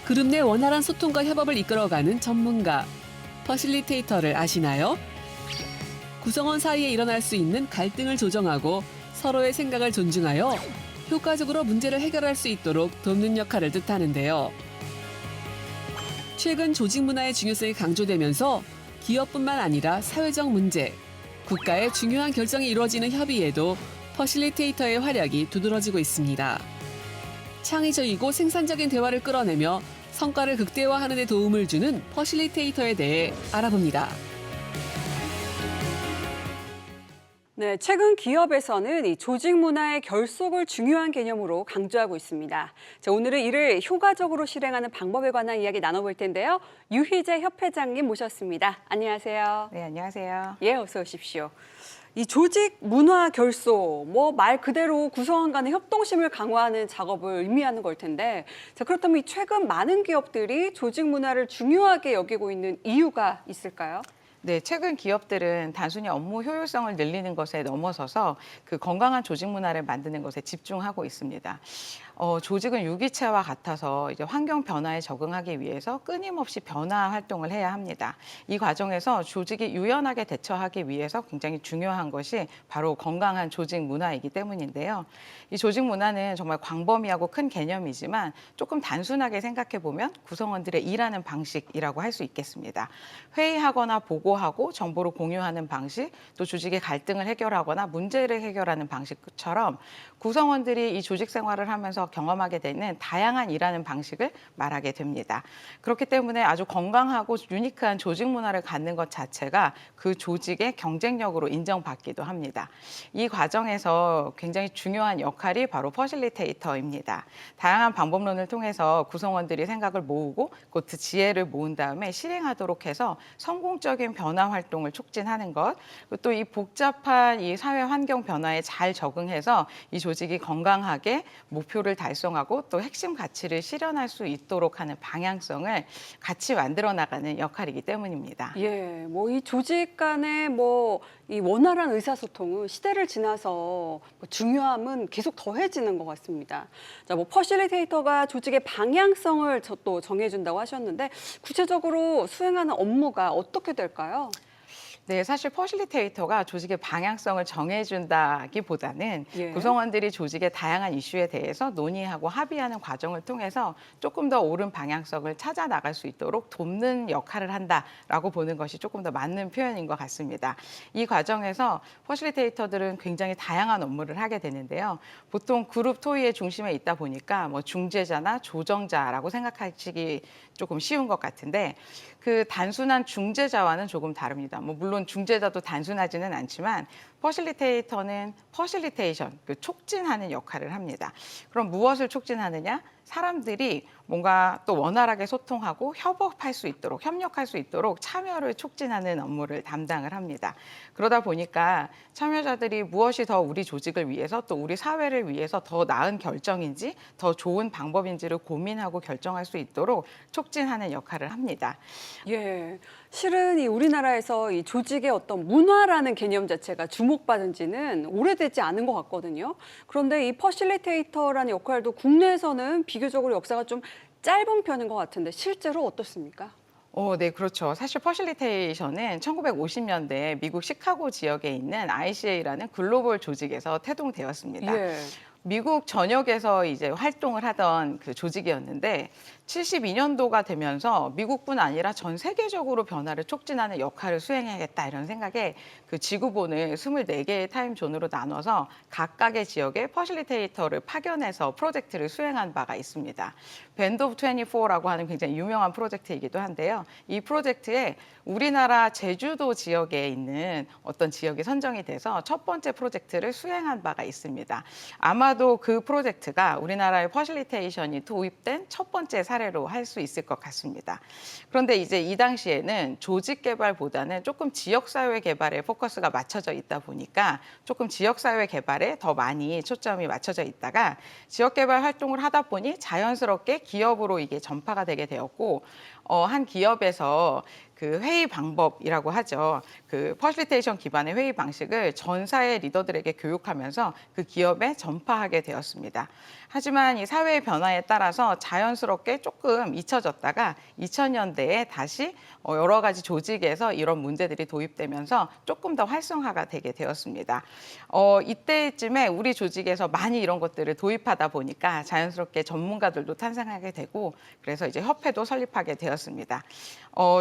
그룹 내 원활한 소통과 협업을 이끌어가는 전문가, 퍼실리테이터를 아시나요? 구성원 사이에 일어날 수 있는 갈등을 조정하고 서로의 생각을 존중하여 효과적으로 문제를 해결할 수 있도록 돕는 역할을 뜻하는데요. 최근 조직 문화의 중요성이 강조되면서 기업뿐만 아니라 사회적 문제, 국가의 중요한 결정이 이루어지는 협의에도 퍼실리테이터의 활약이 두드러지고 있습니다. 창의적이고 생산적인 대화를 끌어내며 성과를 극대화하는 데 도움을 주는 퍼실리테이터에 대해 알아봅니다. 네, 최근 기업에서는 이 조직 문화의 결속을 중요한 개념으로 강조하고 있습니다. 자, 오늘은 이를 효과적으로 실행하는 방법에 관한 이야기 나눠볼 텐데요. 유희재 협회장님 모셨습니다. 안녕하세요. 네, 안녕하세요. 예, 어서 오십시오. 이 조직 문화 결속, 말 그대로 구성원 간의 협동심을 강화하는 작업을 의미하는 걸 텐데, 자, 그렇다면 최근 많은 기업들이 조직 문화를 중요하게 여기고 있는 이유가 있을까요? 네, 최근 기업들은 단순히 업무 효율성을 늘리는 것에 넘어서서 그 건강한 조직 문화를 만드는 것에 집중하고 있습니다. 조직은 유기체와 같아서 이제 환경 변화에 적응하기 위해서 끊임없이 변화 활동을 해야 합니다. 이 과정에서 조직이 유연하게 대처하기 위해서 굉장히 중요한 것이 바로 건강한 조직 문화이기 때문인데요. 이 조직 문화는 정말 광범위하고 큰 개념이지만 조금 단순하게 생각해 보면 구성원들의 일하는 방식이라고 할 수 있겠습니다. 회의하거나 보고하고 정보를 공유하는 방식, 또 조직의 갈등을 해결하거나 문제를 해결하는 방식처럼 구성원들이 이 조직 생활을 하면서 경험하게 되는 다양한 일하는 방식을 말하게 됩니다. 그렇기 때문에 아주 건강하고 유니크한 조직 문화를 갖는 것 자체가 그 조직의 경쟁력으로 인정받기도 합니다. 이 과정에서 굉장히 중요한 역할이 바로 퍼실리테이터입니다. 다양한 방법론을 통해서 구성원들이 생각을 모으고 그 지혜를 모은 다음에 실행하도록 해서 성공적인 변화 활동을 촉진하는 것, 또 이 복잡한 이 사회 환경 변화에 잘 적응해서 이 조직이 건강하게 목표를 달성하고 또 핵심 가치를 실현할 수 있도록 하는 방향성을 같이 만들어 나가는 역할이기 때문입니다. 예, 이 조직 간의 이 원활한 의사소통은 시대를 지나서 중요함은 계속 더해지는 것 같습니다. 자, 퍼실리테이터가 조직의 방향성을 또 정해준다고 하셨는데 구체적으로 수행하는 업무가 어떻게 될까요? 네, 사실 퍼실리테이터가 조직의 방향성을 정해준다기보다는 예. 구성원들이 조직의 다양한 이슈에 대해서 논의하고 합의하는 과정을 통해서 조금 더 옳은 방향성을 찾아 나갈 수 있도록 돕는 역할을 한다라고 보는 것이 조금 더 맞는 표현인 것 같습니다. 이 과정에서 퍼실리테이터들은 굉장히 다양한 업무를 하게 되는데요. 보통 그룹 토의의 중심에 있다 보니까 중재자나 조정자라고 생각하시기 조금 쉬운 것 같은데 그 단순한 중재자와는 조금 다릅니다. 물론 중재자도 단순하지는 않지만 퍼실리테이터는 퍼실리테이션, 그 촉진하는 역할을 합니다. 그럼 무엇을 촉진하느냐? 사람들이 뭔가 또 원활하게 소통하고 협업할 수 있도록, 협력할 수 있도록 참여를 촉진하는 업무를 담당을 합니다. 그러다 보니까 참여자들이 무엇이 더 우리 조직을 위해서 또 우리 사회를 위해서 더 나은 결정인지 더 좋은 방법인지를 고민하고 결정할 수 있도록 촉진하는 역할을 합니다. 예, 실은 이 우리나라에서 이 조직의 어떤 문화라는 개념 자체가 주목받은 지는 오래되지 않은 것 같거든요. 그런데 이 퍼실리테이터라는 역할도 국내에서는 비교적으로 역사가 좀 짧은 편인 것 같은데 실제로 어떻습니까? 네, 그렇죠. 사실 퍼실리테이션은 1950년대 미국 시카고 지역에 있는 ICA라는 글로벌 조직에서 태동되었습니다. 예. 미국 전역에서 이제 활동을 하던 그 조직이었는데 72년도가 되면서 미국뿐 아니라 전 세계적으로 변화를 촉진하는 역할을 수행해야겠다 이런 생각에 그 지구본을 24개의 타임존으로 나눠서 각각의 지역에 퍼실리테이터를 파견해서 프로젝트를 수행한 바가 있습니다. 밴드 오브 24라고 하는 굉장히 유명한 프로젝트이기도 한데요. 이 프로젝트에 우리나라 제주도 지역에 있는 어떤 지역이 선정이 돼서 첫 번째 프로젝트를 수행한 바가 있습니다. 아마도 그 프로젝트가 우리나라의 퍼실리테이션이 도입된 첫 번째 사례로 할 수 있을 것 같습니다. 그런데 이제 이 당시에는 조직 개발보다는 조금 지역사회 개발에 포커스가 맞춰져 있다 보니까 조금 지역사회 개발에 더 많이 초점이 맞춰져 있다가 지역 개발 활동을 하다 보니 자연스럽게 기업으로 이게 전파가 되게 되었고 한 기업에서 그 회의 방법이라고 하죠. 그 퍼실리테이션 기반의 회의 방식을 전사의 리더들에게 교육하면서 그 기업에 전파하게 되었습니다. 하지만 이 사회의 변화에 따라서 자연스럽게 조금 잊혀졌다가 2000년대에 다시 여러 가지 조직에서 이런 문제들이 도입되면서 조금 더 활성화가 되게 되었습니다. 이때쯤에 우리 조직에서 많이 이런 것들을 도입하다 보니까 자연스럽게 전문가들도 탄생하게 되고 그래서 이제 협회도 설립하게 되었습니다.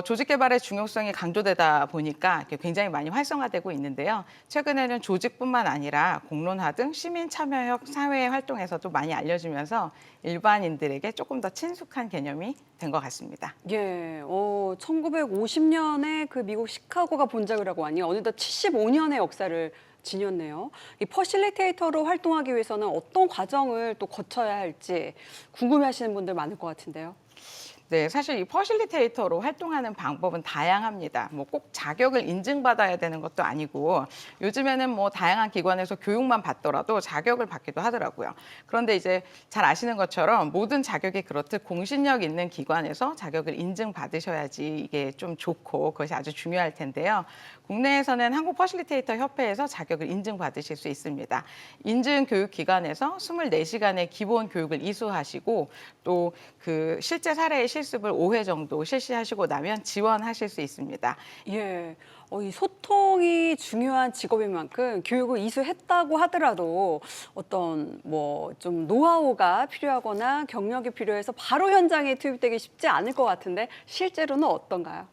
조직 개발의 중요성이 강조되다 보니까 굉장히 많이 활성화되고 있는데요. 최근에는 조직뿐만 아니라 공론화 등 시민 참여형 사회 활동에서도 많이 알려지면서 일반인들에게 조금 더 친숙한 개념이 된 것 같습니다. 예, 1950년에 그 미국 시카고가 본작이라고 하니 어느덧 75년의 역사를 지녔네요. 이 퍼실리테이터로 활동하기 위해서는 어떤 과정을 또 거쳐야 할지 궁금해하시는 분들 많을 것 같은데요. 네, 사실 이 퍼실리테이터로 활동하는 방법은 다양합니다. 뭐 꼭 자격을 인증받아야 되는 것도 아니고 요즘에는 뭐 다양한 기관에서 교육만 받더라도 자격을 받기도 하더라고요. 그런데 이제 잘 아시는 것처럼 모든 자격이 그렇듯 공신력 있는 기관에서 자격을 인증받으셔야지 이게 좀 좋고 그것이 아주 중요할 텐데요. 국내에서는 한국 퍼실리테이터 협회에서 자격을 인증받으실 수 있습니다. 인증 교육 기관에서 24시간의 기본 교육을 이수하시고 또 그 실제 사례의 실습을 5회 정도 실시하시고 나면 지원하실 수 있습니다. 예, 이 소통이 중요한 직업인 만큼 교육을 이수했다고 하더라도 어떤 뭐 좀 노하우가 필요하거나 경력이 필요해서 바로 현장에 투입되기 쉽지 않을 것 같은데 실제로는 어떤가요?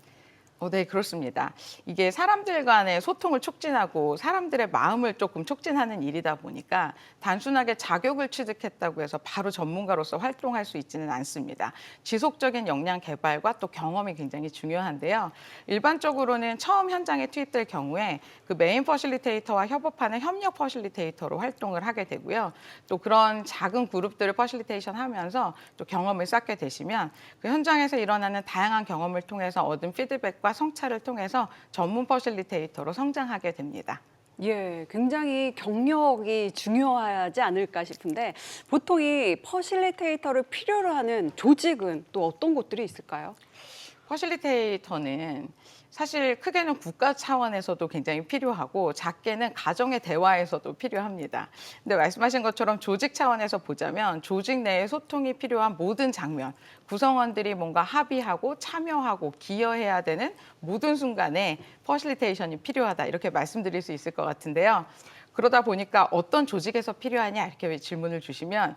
네, 그렇습니다. 이게 사람들 간의 소통을 촉진하고 사람들의 마음을 조금 촉진하는 일이다 보니까 단순하게 자격을 취득했다고 해서 바로 전문가로서 활동할 수 있지는 않습니다. 지속적인 역량 개발과 또 경험이 굉장히 중요한데요. 일반적으로는 처음 현장에 투입될 경우에 그 메인 퍼실리테이터와 협업하는 협력 퍼실리테이터로 활동을 하게 되고요. 또 그런 작은 그룹들을 퍼실리테이션 하면서 또 경험을 쌓게 되시면 그 현장에서 일어나는 다양한 경험을 통해서 얻은 피드백과 성찰을 통해서 전문 퍼실리테이터로 성장하게 됩니다. 예, 굉장히 경력이 중요하지 않을까 싶은데 보통 이 퍼실리테이터를 필요로 하는 조직은 또 어떤 곳들이 있을까요? 퍼실리테이터는 사실 크게는 국가 차원에서도 굉장히 필요하고 작게는 가정의 대화에서도 필요합니다. 근데 말씀하신 것처럼 조직 차원에서 보자면 조직 내에 소통이 필요한 모든 장면, 구성원들이 뭔가 합의하고 참여하고 기여해야 되는 모든 순간에 퍼실리테이션이 필요하다 이렇게 말씀드릴 수 있을 것 같은데요. 그러다 보니까 어떤 조직에서 필요하냐 이렇게 질문을 주시면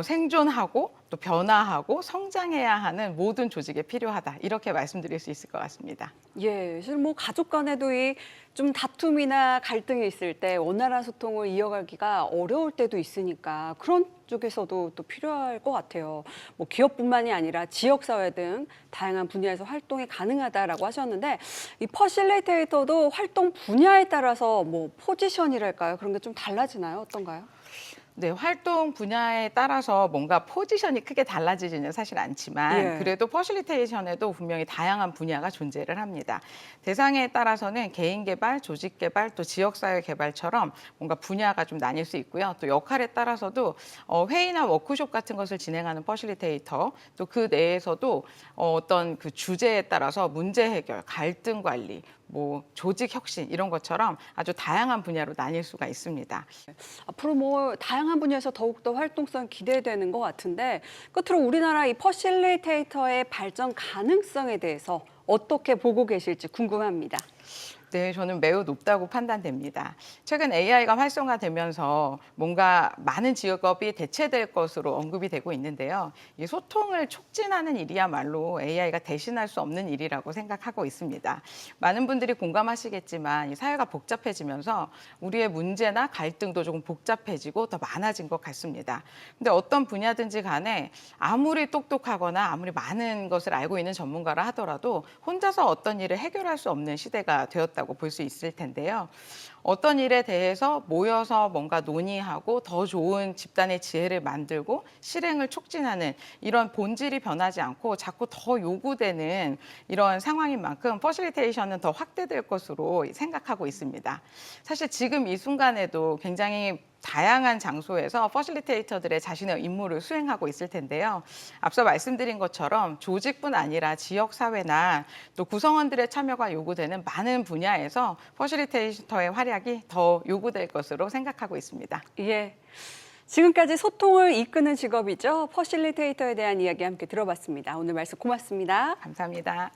생존하고 또 변화하고 성장해야 하는 모든 조직에 필요하다 이렇게 말씀드릴 수 있을 것 같습니다. 예, 사실 뭐 가족 간에도 이 좀 다툼이나 갈등이 있을 때 원활한 소통을 이어가기가 어려울 때도 있으니까 그런 쪽에서도 또 필요할 것 같아요. 뭐 기업뿐만이 아니라 지역사회 등 다양한 분야에서 활동이 가능하다라고 하셨는데 이 퍼실리테이터도 활동 분야에 따라서 뭐 포지션이랄까요? 그런 게 좀 달라지나요? 어떤가요? 네, 활동 분야에 따라서 뭔가 포지션이 크게 달라지지는 사실 않지만 예. 그래도 퍼실리테이션에도 분명히 다양한 분야가 존재를 합니다. 대상에 따라서는 개인 개발, 조직 개발, 또 지역사회 개발처럼 뭔가 분야가 좀 나뉠 수 있고요. 또 역할에 따라서도 회의나 워크숍 같은 것을 진행하는 퍼실리테이터, 또 그 내에서도 어떤 그 주제에 따라서 문제 해결, 갈등 관리, 뭐 조직 혁신 이런 것처럼 아주 다양한 분야로 나뉠 수가 있습니다. 앞으로 뭐 다양한 분야에서 더욱더 활동성이 기대되는 것 같은데 끝으로 우리나라 이 퍼실리테이터의 발전 가능성에 대해서 어떻게 보고 계실지 궁금합니다. 네, 저는 매우 높다고 판단됩니다. 최근 AI가 활성화되면서 뭔가 많은 직업이 대체될 것으로 언급이 되고 있는데요. 이 소통을 촉진하는 일이야말로 AI가 대신할 수 없는 일이라고 생각하고 있습니다. 많은 분들이 공감하시겠지만 이 사회가 복잡해지면서 우리의 문제나 갈등도 조금 복잡해지고 더 많아진 것 같습니다. 근데 어떤 분야든지 간에 아무리 똑똑하거나 아무리 많은 것을 알고 있는 전문가라 하더라도 혼자서 어떤 일을 해결할 수 없는 시대가 되었다고 볼 수 있을 텐데요. 어떤 일에 대해서 모여서 뭔가 논의하고 더 좋은 집단의 지혜를 만들고 실행을 촉진하는 이런 본질이 변하지 않고 자꾸 더 요구되는 이런 상황인 만큼 퍼실리테이션은 더 확대될 것으로 생각하고 있습니다. 사실 지금 이 순간에도 굉장히 다양한 장소에서 퍼실리테이터들의 자신의 임무를 수행하고 있을 텐데요. 앞서 말씀드린 것처럼 조직뿐 아니라 지역사회나 또 구성원들의 참여가 요구되는 많은 분야에서 퍼실리테이터의 활약이 더 요구될 것으로 생각하고 있습니다. 예. 지금까지 소통을 이끄는 직업이죠. 퍼실리테이터에 대한 이야기 함께 들어봤습니다. 오늘 말씀 고맙습니다. 감사합니다.